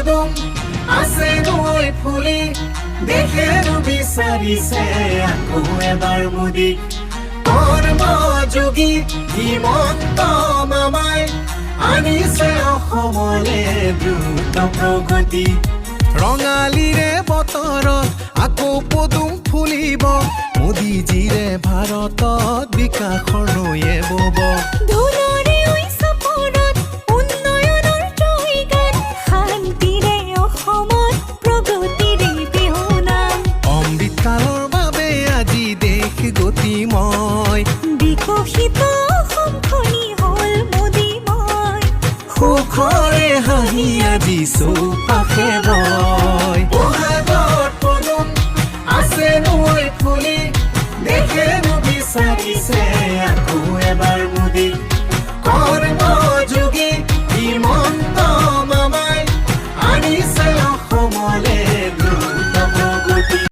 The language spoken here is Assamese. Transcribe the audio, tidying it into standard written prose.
পদুম আছে নৈ ফুলি দেশেৰো বিচাৰিছে আকৌ এবাৰ মোদী কৰ্মযোগী হিমন্ত মামাই আনিছে অসমলে দ্ৰুত প্ৰগতি ৰঙালীৰে বতৰত আকৌ পদুম ফুলিব মোদীজীৰে ভাৰতত বিকাশৰ নৈয়ে বব ধুনৰে ঐ চাপৰত উন্নয়নৰ জয়গান শান্তিৰে অসমত প্ৰগতিৰে বিহুনাম অমৃতকালৰ বাবে আজি দেশ গতিময় বিকশিত অসমখনি হ'ল মোদীময় সুখৰে হাঁহি আজি চৌপাশে বয়